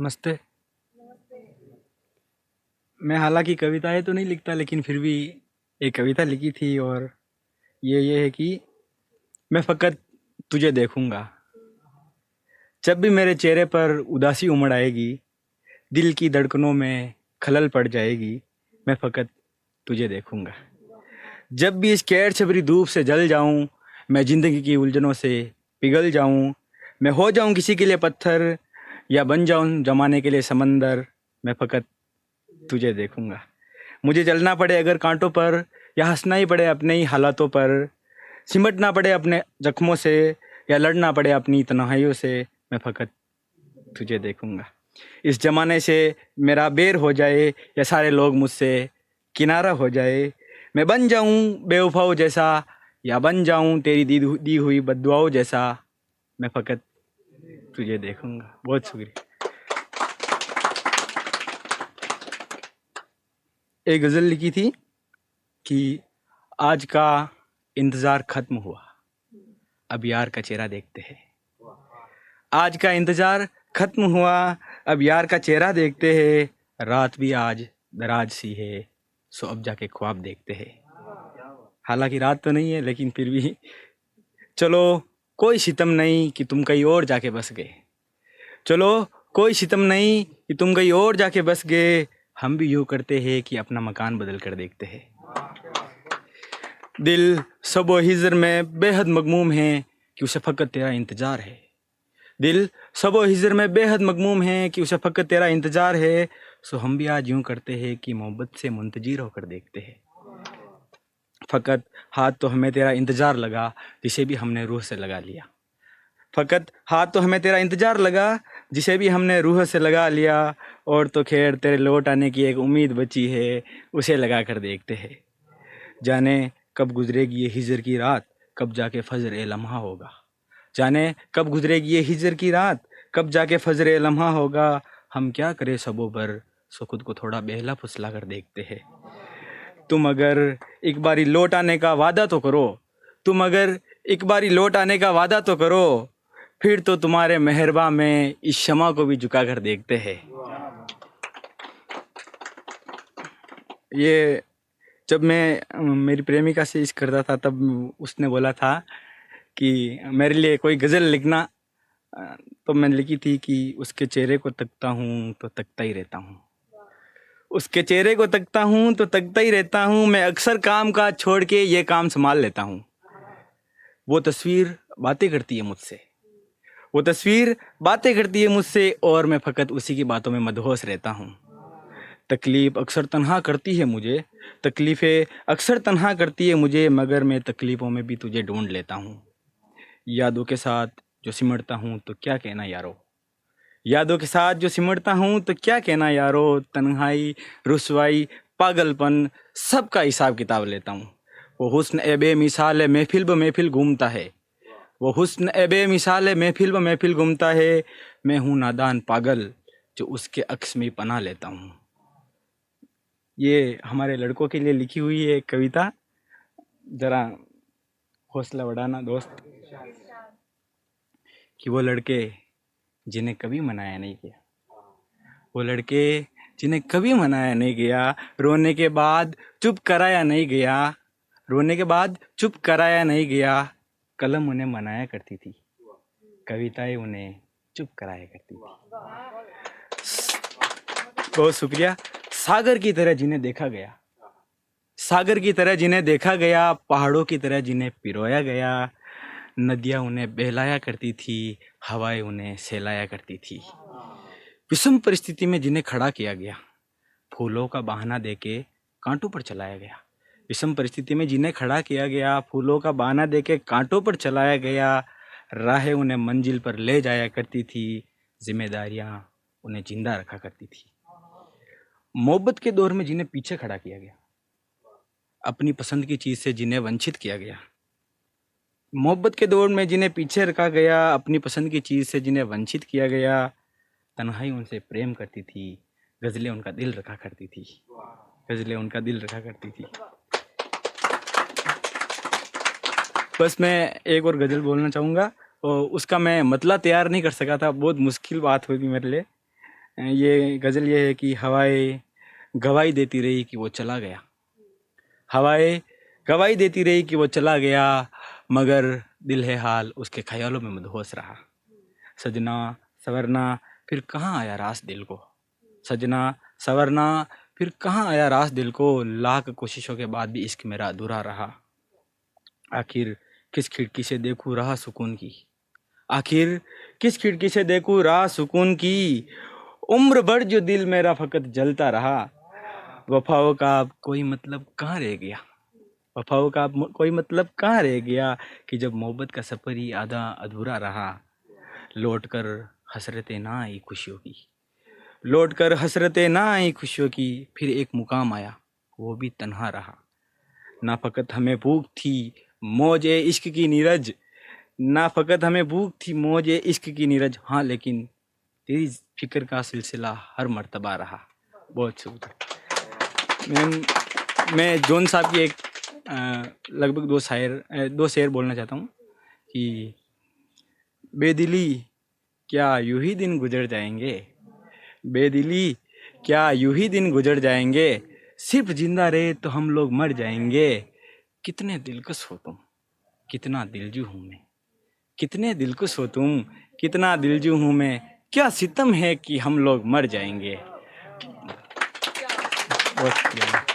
नमस्ते। मैं हालांकि कविताएं तो नहीं लिखता, लेकिन फिर भी एक कविता लिखी थी, और ये है कि मैं फ़कत तुझे देखूंगा। जब भी मेरे चेहरे पर उदासी उमड़ आएगी, दिल की धड़कनों में खलल पड़ जाएगी, मैं फ़कत तुझे देखूंगा। जब भी इस कैर छबरी धूप से जल जाऊं, मैं ज़िंदगी की उलझनों से पिघल जाऊं, मैं हो जाऊं किसी के लिए पत्थर या बन जाऊं जमाने के लिए समंदर, मैं फ़कत तुझे देखूंगा। मुझे चलना पड़े अगर कांटों पर, या हंसना ही पड़े अपने ही हालातों पर, सिमटना पड़े अपने जख्मों से, या लड़ना पड़े अपनी तन्हाइयों से, मैं फ़कत तुझे देखूंगा। इस ज़माने से मेरा बेर हो जाए, या सारे लोग मुझसे किनारा हो जाए, मैं बन जाऊं बेवफाओं जैसा, या बन जाऊं तेरी दी हुई बद्दुआओं जैसा, मैं फ़कत तुझे देखूंगा। बहुत शुक्रिया। एक गज़ल लिखी थी कि आज का इंतज़ार ख़त्म हुआ, अब यार का चेहरा देखते हैं। आज का इंतज़ार ख़त्म हुआ, अब यार का चेहरा देखते हैं। रात भी आज दराज सी है, सो अब जाके ख्वाब देखते हैं। हालांकि रात तो नहीं है, लेकिन फिर भी चलो, कोई सितम नहीं कि तुम कहीं और जाके बस गए। चलो, कोई सितम नहीं कि तुम कहीं और जाके बस गए। हम भी यूँ करते हैं कि अपना मकान बदल कर देखते हैं। दिल सबो हिजर में बेहद मगमूम है कि उसे फ़कत तेरा इंतज़ार है। दिल सबो हिजर में बेहद मगमूम है कि उसे फ़कत तेरा इंतज़ार है। सो हम भी आज यूँ करते हैं कि मोहब्बत से मुंतज़िर होकर देखते हैं। फ़कत हाथ तो हमें तेरा इंतज़ार लगा, जिसे भी हमने रूह से लगा लिया। फ़कत हाथ तो हमें तेरा इंतज़ार लगा, जिसे भी हमने रूह से लगा लिया। और तो खैर तेरे लौट आने की एक उम्मीद बची है, उसे लगा कर देखते हैं। जाने कब गुजरेगी ये हिजर की रात, कब जाके फजर ए लम्हा होगा। जाने कब गुजरेगी ये हिजर की रात, कब जाके फजर ए लम्हा होगा। हम क्या करें सबों पर, सो खुद को थोड़ा बेहला फुसला कर देखते हैं। तुम अगर एक बारी लौट आने का वादा तो करो, तुम अगर एक बारी लौट आने का वादा तो करो, फिर तो तुम्हारे मेहरबा में इस शमा को भी झुका कर देखते हैं। ये जब मैं मेरी प्रेमिका से इश्क करता था, तब उसने बोला था कि मेरे लिए कोई गज़ल लिखना। अ, तो मैंने लिखी थी कि उसके चेहरे को तकता हूँ तो तकता ही रहता हूँ। उसके चेहरे को तकता हूँ तो तकता ही रहता हूँ, मैं अक्सर काम काज छोड़ के ये काम संभाल लेता हूँ। वो तस्वीर बातें करती है मुझसे, वो तस्वीर बातें करती है मुझसे, और मैं फ़कत उसी की बातों में मदहोश रहता हूँ। तकलीफ़ अक्सर तन्हा करती है मुझे, तकलीफ़ें अक्सर तन्हा करती है मुझे, मगर मैं तकलीफ़ों में भी तुझे ढूंढ लेता हूँ। यादों के साथ जो सिमटता हूँ तो क्या कहना यारो, यादों के साथ जो सिमटता हूँ तो क्या कहना यारो। तन्हाई, रुसवाई, पागलपन, सबका हिसाब किताब लेता हूँ। वो हुस्न ए बेमिसाल है, महफिल ब महफिल घूमता है। वो हुस्न ए बेमिसाल है, महफिल ब महफिल घूमता है। मैं हूँ नादान पागल, जो उसके अक्स में पनाह लेता हूँ। ये हमारे लड़कों के लिए लिखी हुई है एक कविता। ज़रा हौसला बढ़ाना दोस्त, कि वो लड़के जिन्हें कभी मनाया नहीं गया, वो लड़के जिन्हें कभी मनाया नहीं गया, रोने के बाद चुप कराया नहीं गया, रोने के बाद चुप कराया नहीं गया। कलम उन्हें मनाया करती थी, कविताएं उन्हें चुप कराया करती थी। बहुत शुक्रिया। सागर की तरह जिन्हें देखा गया, सागर की तरह जिन्हें देखा गया, पहाड़ों की तरह जिन्हें पिरोया गया। नदियाँ उन्हें बहलाया करती थी, हवाएं उन्हें सहलाया करती थी। विषम परिस्थिति में जिन्हें खड़ा किया गया, फूलों का बहाना देके कांटों पर चलाया गया। विषम परिस्थिति में जिन्हें खड़ा किया गया, फूलों का बहाना देके कांटों पर चलाया गया। राहें उन्हें मंजिल पर ले जाया करती थी, जिम्मेदारियां उन्हें जिंदा रखा करती थी। मोहब्बत के दौर में जिन्हें पीछे खड़ा किया गया, अपनी पसंद की चीज़ से जिन्हें वंचित किया गया। मोहब्बत के दौर में जिन्हें पीछे रखा गया, अपनी पसंद की चीज़ से जिन्हें वंचित किया गया। तन्हाई उनसे प्रेम करती थी, गज़लें उनका दिल रखा करती थी, गज़लें उनका दिल रखा करती थी। बस मैं एक और गज़ल बोलना चाहूँगा, और उसका मैं मतलब तैयार नहीं कर सका था, बहुत मुश्किल बात हुई थी मेरे लिए। ये गज़ल ये है कि हवाएं गवाही देती रही कि वो चला गया, हवाएं गवाही देती रही कि वो चला गया, मगर दिल है हाल उसके ख्यालों में मदहोश रहा। सजना सवरना फिर कहाँ आया रास दिल को, सजना सवरना फिर कहाँ आया रास दिल को, लाख कोशिशों के बाद भी इश्क मेरा अधूरा रहा। आखिर किस खिड़की से देखूं राह सुकून की, आखिर किस खिड़की से देखूं राह सुकून की, उम्र भर जो दिल मेरा फकत जलता रहा। वफाओं का अब कोई मतलब कहाँ रह गया, वफाओं का अब कोई मतलब कहाँ रह गया, कि जब मोहब्बत का सफ़र ही आधा अधूरा रहा। लौट कर हसरतें ना आई खुशियों की, लौट कर हसरतें ना आई खुशियों की, फिर एक मुकाम आया वो भी तन्हा रहा। ना फ़कत हमें भूख थी मौज ए इश्क की नीरज, ना फ़कत हमें भूख थी मौज ए इश्क की नीरज, हाँ लेकिन तेरी फिक्र का सिलसिला हर मर्तबा रहा। बहुत शुक्रिया। मैं जॉन साहब की एक लगभग दो शेर बोलना चाहता हूँ कि बेदिली क्या यूं ही दिन गुजर जाएंगे, बेदिली क्या यूं ही दिन गुजर जाएंगे, सिर्फ जिंदा रहे तो हम लोग मर जाएंगे। कितने दिलकश हो तुम, कितना दिलजू हूँ मैं, कितने दिलकश हो तुम, कितना दिलजू हूँ मैं, क्या सितम है कि हम लोग मर जाएंगे। बहुत शुक्रिया।